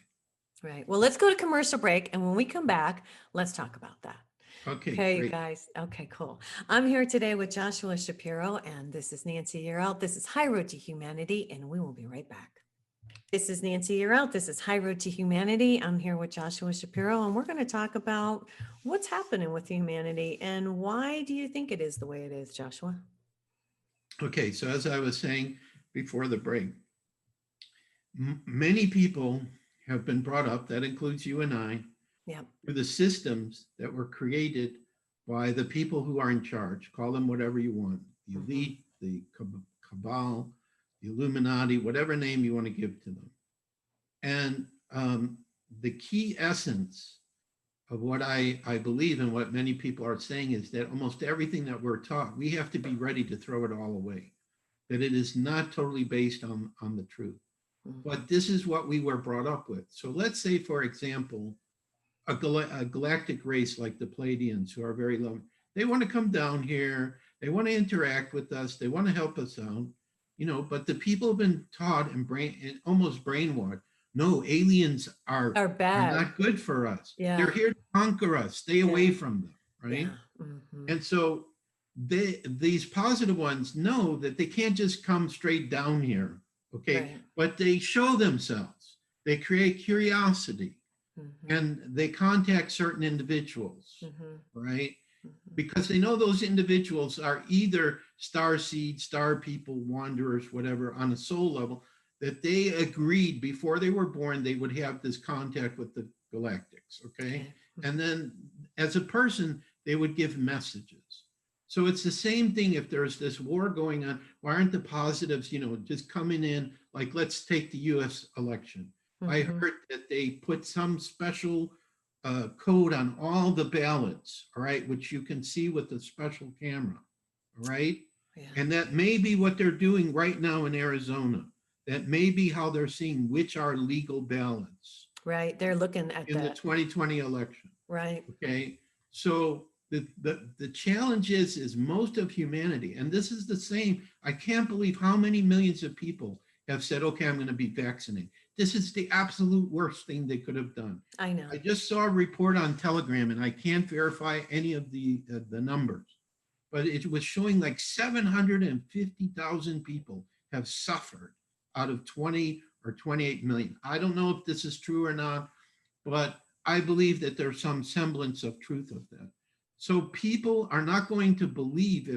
A: Right. Well, let's go to commercial break. And when we come back, let's talk about that.
C: Okay,
A: Okay, you
C: great.
A: guys. Okay, cool. I'm here today with Joshua Shapiro, and this is Nancy Year Out. This is High Road to Humanity, and we will be right back. This is Nancy Year Out. This is High Road to Humanity. I'm here with Joshua Shapiro, and we're going to talk about what's happening with humanity and why do you think it is the way it is, Joshua?
C: Okay, so as I was saying before the break, many people have been brought up, that includes you and I,
A: Yeah.
C: through the systems that were created by the people who are in charge. Call them whatever you want, the elite, the cabal, the Illuminati, whatever name you want to give to them. And the key essence of what I believe and what many people are saying is that almost everything that we're taught, we have to be ready to throw it all away, that it is not totally based on the truth. But this is what we were brought up with. So let's say, for example, a galactic race like the Pleiadians, who are very low, they want to come down here, they want to interact with us, they want to help us out, but the people have been taught and almost brainwashed. No, aliens are
A: bad.
C: not good for us.
A: Yeah.
C: They're here to conquer us. Stay away from them, right?
A: Yeah. Mhm.
C: And so these positive ones know that they can't just come straight down here, okay?
A: Right.
C: But they show themselves. They create curiosity, and they contact certain individuals, right? Because they know those individuals are either star seeds, star people, wanderers, whatever, on a soul level, that they agreed before they were born they would have this contact with the Galactics, okay? And then as a person, they would give messages. So it's the same thing. If there's this war going on, why aren't the positives, just coming in? Like, let's take the US election. I heard that they put some special code on all the ballots, all right, which you can see with a special camera, all right?
A: Yeah.
C: And that may be what they're doing right now in Arizona. That may be how they're seeing which are legal ballots.
A: Right. They're looking at
C: in
A: that.
C: the 2020 election.
A: Right.
C: Okay. So the challenge is most of humanity, and this is the same. I can't believe how many millions of people have said, okay, I'm going to be vaccinated. This is the absolute worst thing they could have done.
A: I know.
C: I just saw a report on Telegram, and I can't verify any of the numbers, but it was showing like 750,000 people have suffered out of 20 or 28 million. I don't know if this is true or not, but I believe that there's some semblance of truth of that. So people are not going to believe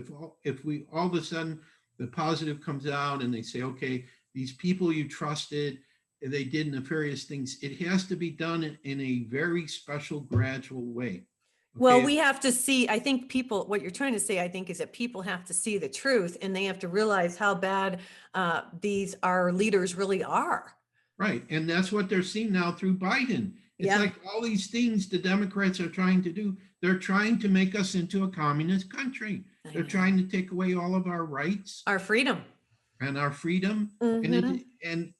C: if we all of a sudden the positive comes out and they say, okay, these people you trusted, they did nefarious things. It has to be done in a very special, gradual way.
A: Well,
C: Okay?
A: we have to see, I think people, what you're trying to say, I think, is that people have to see the truth and they have to realize how bad our leaders really are.
C: Right. And that's what they're seeing now through Biden. It's
A: Yeah.
C: like all these things the Democrats are trying to do. They're trying to make us into a communist country.
A: I
C: They're
A: know.
C: trying to take away all of our rights
A: Our freedom.
C: and our freedom.
A: Mhm.
C: And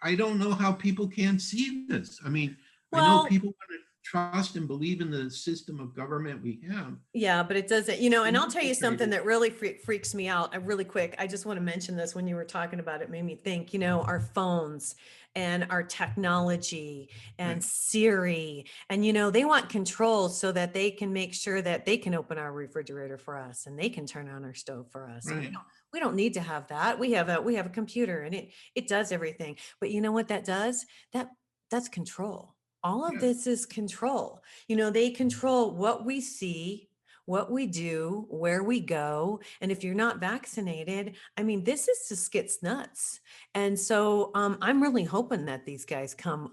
C: I don't know how people can't see this. I mean, I know
A: Well,
C: people want to trust and believe in the system of government we have.
A: yeah, but it doesn't, and I'll tell you something
C: Infiltrated.
A: that really freaks me out. Really quick. I just want to mention this when you were talking about it, made me think, our phones and our technology and
C: Right.
A: Siri, and, they want control so that they can make sure that they can open our refrigerator for us and they can turn on our stove for us. And
C: Right.
A: we don't need to have that. We have a computer and it does everything. But you know what that does? That's control. All of
C: Yeah.
A: this is control. They control what we see, what we do, where we go. And if you're not vaccinated, I mean, this just gets nuts. And so I'm really hoping that these guys come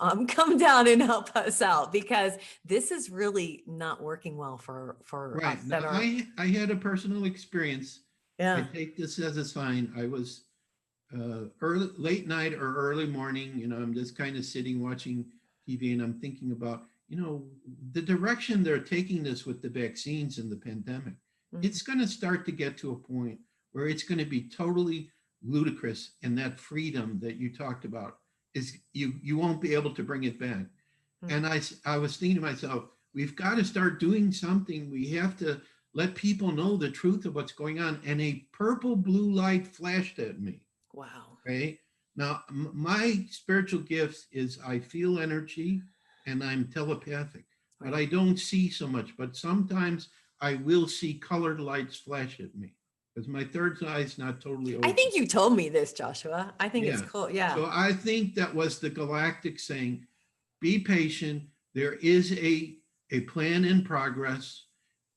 A: down and help us out, because this is really not working well for
C: Right.
A: us
C: Now,
A: that are.
C: I had a personal experience. I
A: Yeah.
C: take this as a sign. I was late night or early morning, I'm just kind of sitting watching TV, and I'm thinking about, the direction they're taking this with the vaccines and the pandemic.
A: Mhm.
C: It's going to start to get to a point where it's going to be totally ludicrous, and that freedom that you talked about is you won't be able to bring it back.
A: Mhm.
C: And I was thinking to myself, we've got to start doing something. We have to let people know the truth of what's going on. And a purple blue light flashed at me.
A: Wow.
C: Okay. Now, my spiritual gifts is I feel energy and I'm telepathic, but I don't see so much. But sometimes I will see colored lights flash at me because my third eye is not totally open.
A: I think you told me this, Joshua. I think it's
C: Yeah.
A: cool. Yeah.
C: So I think that was the Galactic saying, be patient. There is a plan in progress.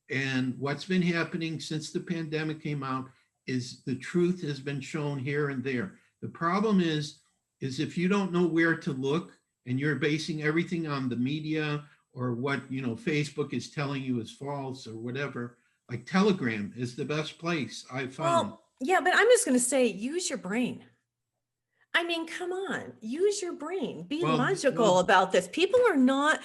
C: And what's been happening since the pandemic came out is the truth has been shown here and there. The problem is if you don't know where to look and you're basing everything on the media or what, Facebook is telling you is false or whatever, like Telegram is the best place I've found.
A: Well, yeah, but I'm just going to say, use your brain. I mean, come on, use your brain, be logical about this. People are not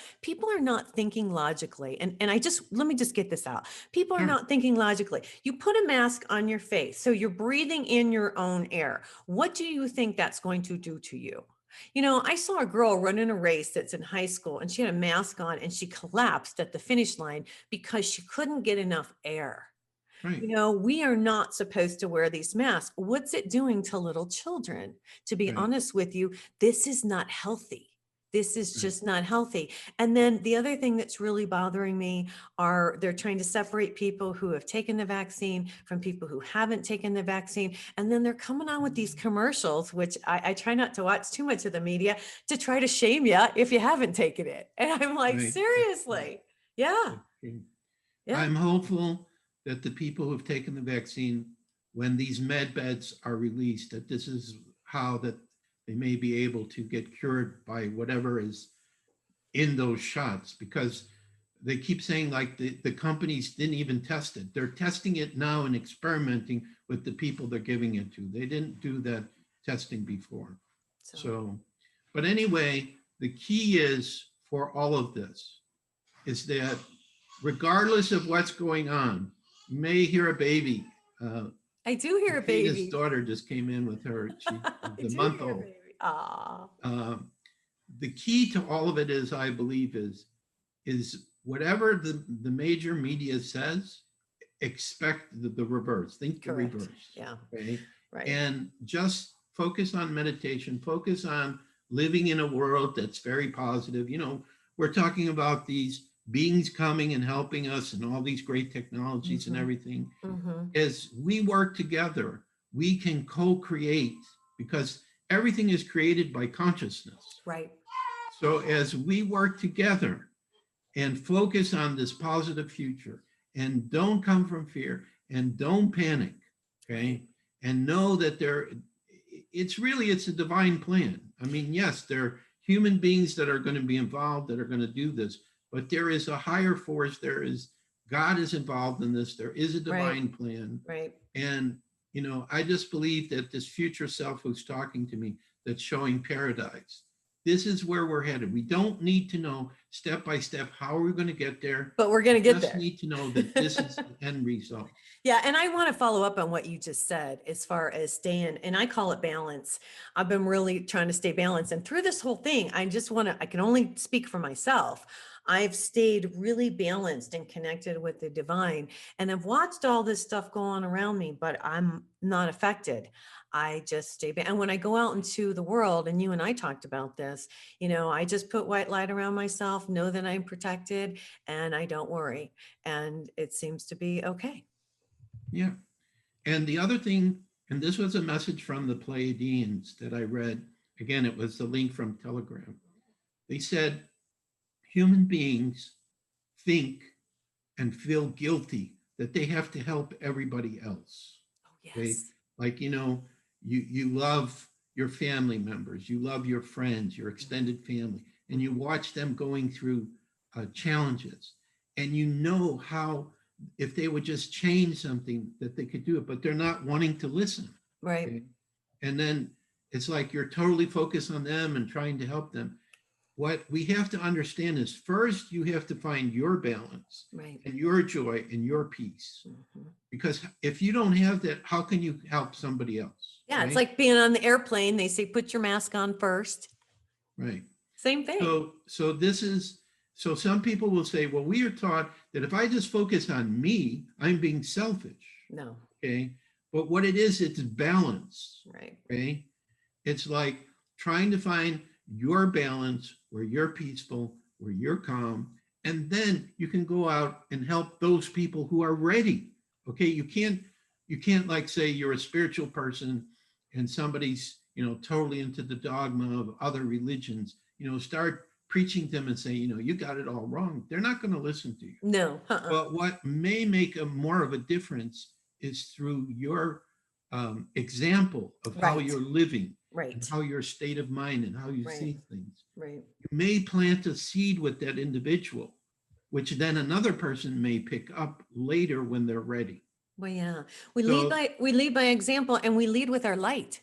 A: thinking logically. And let me just get this out. People are not thinking logically. You put a mask on your face, so you're breathing in your own air. What do you think that's going to do to you? I saw a girl running a race that's in high school, and she had a mask on and she collapsed at the finish line because she couldn't get enough air.
C: Right.
A: We are not supposed to wear these masks. What's it doing to little children? To be honest with you, this is not healthy. This is
C: Right.
A: just not healthy. And then the other thing that's really bothering me are they're trying to separate people who have taken the vaccine from people who haven't taken the vaccine. And then they're coming on with these commercials, which I try not to watch too much of the media, to try to shame you if you haven't taken it. And I'm like,
C: Right.
A: seriously? Yeah.
C: Okay.
A: Yeah.
C: I'm hopeful that the people who've taken the vaccine, when these med beds are released, that this is how that they may be able to get cured by whatever is in those shots, because they keep saying like the companies didn't even test it. They're testing it now and experimenting with the people they're giving it to. They didn't do that testing before. So, but anyway, the key is for all of this is that regardless of what's going on, you may hear a baby.
A: I do hear a
C: Tina's
A: baby.
C: daughter just came in with her. She's
A: I
C: the
A: do
C: month
A: hear a
C: old.
A: baby. Aw.
C: The key to all of it is, I believe, is whatever the major media says, expect the reverse. Think the
A: Correct.
C: reverse.
A: Yeah.
C: Okay.
A: Right.
C: And just focus on meditation, focus on living in a world that's very positive. You know, we're talking about these beings coming and helping us and all these great technologies and everything. As we work together, we can co-create, because everything is created by consciousness.
A: Right.
C: So as we work together and focus on this positive future, and don't come from fear and don't panic, okay? And know that it's a divine plan. I mean, yes, there are human beings that are going to be involved, that are going to do this, but there is a higher force. God is involved in this. There is a divine plan.
A: Right.
C: And, you know, I just believe that this future self who's talking to me, that's showing paradise, this is where we're headed. We don't need to know step by step how are we going to get there,
A: but we're going to get
C: just
A: there.
C: need to know that this is the end result.
A: Yeah, and I want to follow up on what you just said as far as staying, and I call it balance. I've been really trying to stay balanced. And through this whole thing, I can only speak for myself. I've stayed really balanced and connected with the divine. And I've watched all this stuff go on around me, but I'm not affected. I just stay. And when I go out into the world, and you and I talked about this, you know, I just put white light around myself, know that I'm protected, and I don't worry. And it seems to be okay.
C: Yeah. And the other thing, and this was a message from the Pleiadians that I read, again, it was the link from Telegram. They said, human beings think and feel guilty that they have to help everybody else.
A: Oh, yes.
C: Okay? Like, you know, you love your family members, you love your friends, your extended family, and you watch them going through challenges, and you know how if they would just change something that they could do it, but they're not wanting to listen.
A: Right.
C: Okay? And then it's like you're totally focused on them and trying to help them. What we have to understand is first you have to find your balance,
A: Right.
C: and your joy and your peace. Because if you don't have that, how can you help somebody else?
A: Yeah,
C: right?
A: it's like being on the airplane. They say, put your mask on first.
C: Right.
A: Same thing.
C: So some people will say, well, we are taught that if I just focus on me, I'm being selfish.
A: No.
C: Okay. But what it is, it's balance.
A: Right.
C: Okay. It's like trying to find your balance where you're peaceful, where you're calm, and then you can go out and help those people who are ready. Okay. You can't like say you're a spiritual person and somebody's, you know, totally into the dogma of other religions, you know, start preaching to them and say, you know, you got it all wrong. They're not going to listen to you.
A: No.
C: But what may make more of a difference is through your example of how
A: Right.
C: you're living,
A: Right.
C: and how your state of mind and how you
A: Right.
C: see things.
A: Right.
C: You may plant a seed with that individual, which then another person may pick up later when they're ready.
A: Well, yeah, we
C: So-
A: lead by example, and we lead with our light.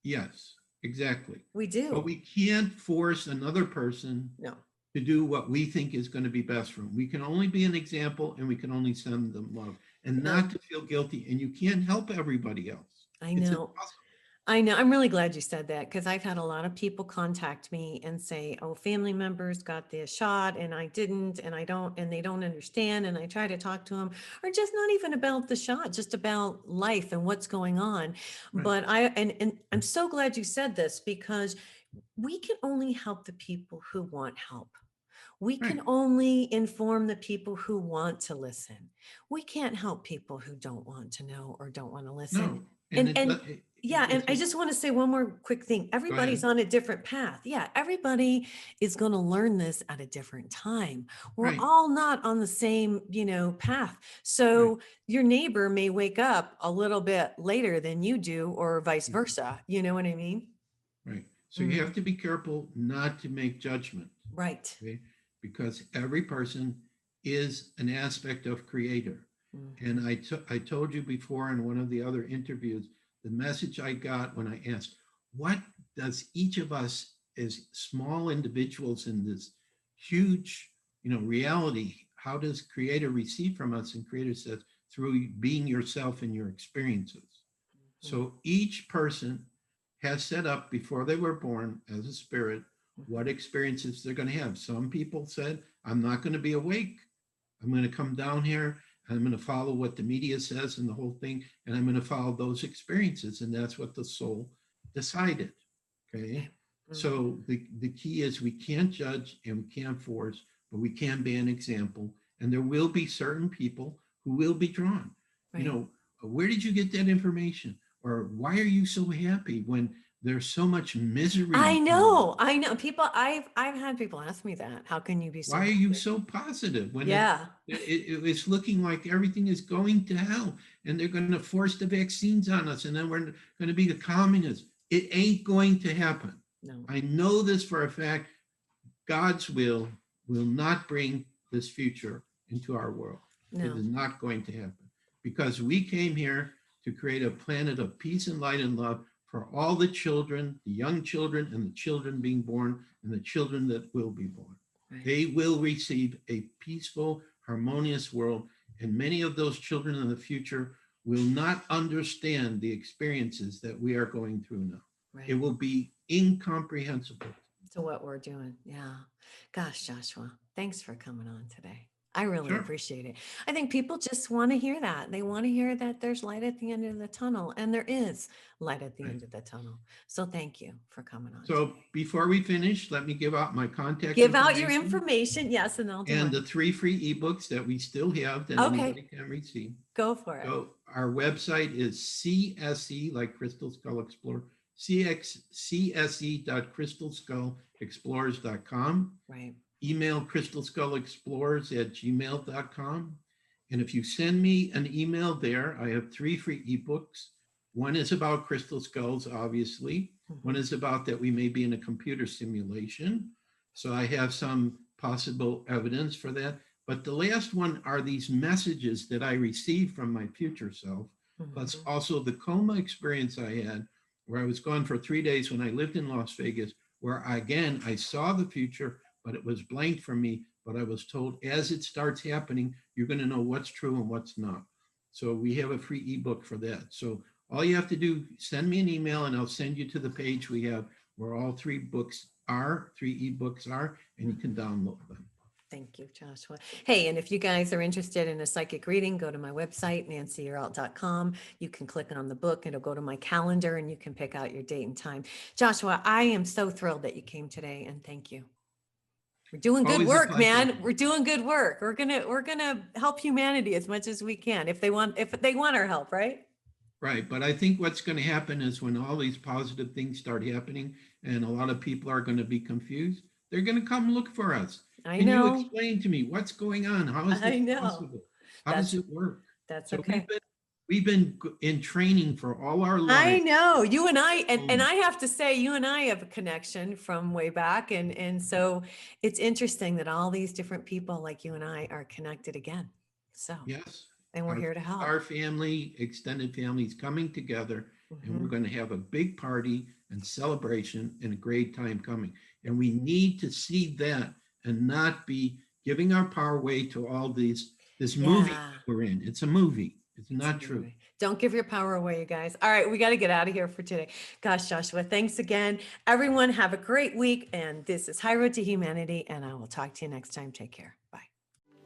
C: Yes, exactly.
A: We do.
C: But we can't force another person
A: No.
C: to do what we think is going to be best for them. We can only be an example, and we can only send them love, and not to feel guilty. And you can't help everybody else.
A: I
C: It's
A: know.
C: impossible.
A: I know. I'm really glad you said that, because I've had a lot of people contact me and say, oh, family members got the shot and I didn't, and I don't, and they don't understand. And I try to talk to them, or just not even about the shot, just about life and what's going on.
C: Right.
A: But and I'm so glad you said this, because we can only help the people who want help. We
C: Right.
A: can only inform the people who want to listen. We can't help people who don't want to know or don't want to listen.
C: No.
A: And yeah, and I
C: it's-
A: just want to say one more quick thing. Everybody's on a different path. Yeah, everybody is going to learn this at a different time. We're
C: Right.
A: all not on the same, path. So your neighbor may wake up a little bit later than you do, or vice versa. You know what I mean?
C: Right. So you have to be careful not to make judgment.
A: Right.
C: Okay? Because every person is an aspect of creator. And I told you before in one of the other interviews, the message I got when I asked, what does each of us as small individuals in this huge, reality, how does creator receive from us? And creator says, through being yourself in your experiences. So each person has set up before they were born as a spirit what experiences they're going to have. Some people said, I'm not going to be awake. I'm going to come down here. I'm going to follow what the media says and the whole thing. And I'm going to follow those experiences. And that's what the soul decided. Okay. So the key is we can't judge and we can't force, but we can be an example. And there will be certain people who will be drawn.
A: Right.
C: Where did you get that information? Or why are you so happy when there's so much misery?
A: I know. People, I've had people ask me that. How can you be so
C: Why are
A: happy?
C: you so positive when
A: Yeah.
C: it's looking like everything is going to hell and they're going to force the vaccines on us and then we're going to be the communists? It ain't going to happen.
A: No.
C: I know this for a fact. God's will not bring this future into our world.
A: No.
C: It is not going to happen because we came here to create a planet of peace and light and love for all the children, the young children and the children being born and the children that will be born.
A: Right.
C: They will receive a peaceful, harmonious world. And many of those children in the future will not understand the experiences that we are going through now.
A: Right.
C: It will be incomprehensible.
A: To what we're doing. Yeah. Gosh, Joshua, thanks for coming on today. I really
C: Sure.
A: appreciate it. I think people just want to hear that. They want to hear that there's light at the end of the tunnel, and there is light at the end of the tunnel. So thank you for coming on.
C: So before we finish, let me give out my contact
A: Give out your information. Yes, and I'll do
C: and
A: it.
C: the 3 free ebooks that we still have that
A: Okay.
C: anybody can receive.
A: Go for it.
C: So our website is CSE, like Crystal Skull Explorer, CSE.crystalskullexplorers.com.
A: Right.
C: Email crystalskullexplorers@gmail.com. And if you send me an email there, I have 3 free ebooks. One is about crystal skulls, obviously. One is about that we may be in a computer simulation. So I have some possible evidence for that. But the last one are these messages that I received from my future self, plus also the coma experience I had, where I was gone for 3 days when I lived in Las Vegas, where I saw the future, but it was blank for me. But I was told as it starts happening, you're going to know what's true and what's not. So we have a free ebook for that. So all you have to do, send me an email and I'll send you to the page we have where all 3 ebooks are, and you can download them.
A: Thank you, Joshua. Hey, and if you guys are interested in a psychic reading, go to my website, nancyyearout.com. You can click on the book. It'll go to my calendar and you can pick out your date and time. Joshua, I am so thrilled that you came today, and thank you. We're doing good
C: Always a
A: work,
C: pleasure.
A: man. We're doing good work. We're gonna help humanity as much as we can if they want our help, right?
C: Right. But I think what's going to happen is when all these positive things start happening and a lot of people are going to be confused, they're going to come look for us.
A: I
C: Can
A: know.
C: you explain to me what's going on? How is
A: I
C: this
A: know.
C: possible? How does it work?
A: That's
C: So
A: okay.
C: we've been in training for all our
A: I
C: lives.
A: know you and I, and I have to say, you and I have a connection from way back. And so it's interesting that all these different people like you and I are connected again. So,
C: Yes.
A: and we're here to help.
C: Our family, extended families coming together, and we're going to have a big party and celebration and a great time coming. And we need to see that and not be giving our power away to all this movie that we're in. It's a movie. It's not true.
A: Don't give your power away, you guys. All right, we got to get out of here for today. Gosh, Joshua, thanks again. Everyone, have a great week. And this is High Road to Humanity. And I will talk to you next time. Take care. Bye.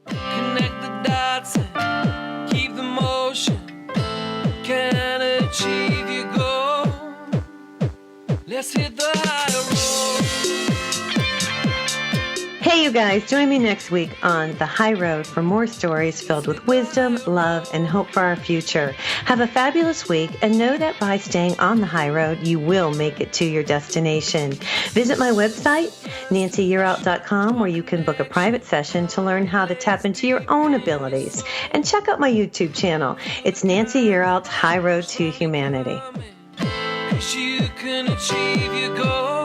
B: Connect the dots and keep the motion. Can achieve your goal. Let's hit the high road.
A: Hey, you guys, join me next week on The High Road for more stories filled with wisdom, love, and hope for our future. Have a fabulous week, and know that by staying on the high road, you will make it to your destination. Visit my website, nancyyearout.com, where you can book a private session to learn how to tap into your own abilities. And check out my YouTube channel. It's Nancy Yearout's High Road to Humanity.
B: You can achieve your goal.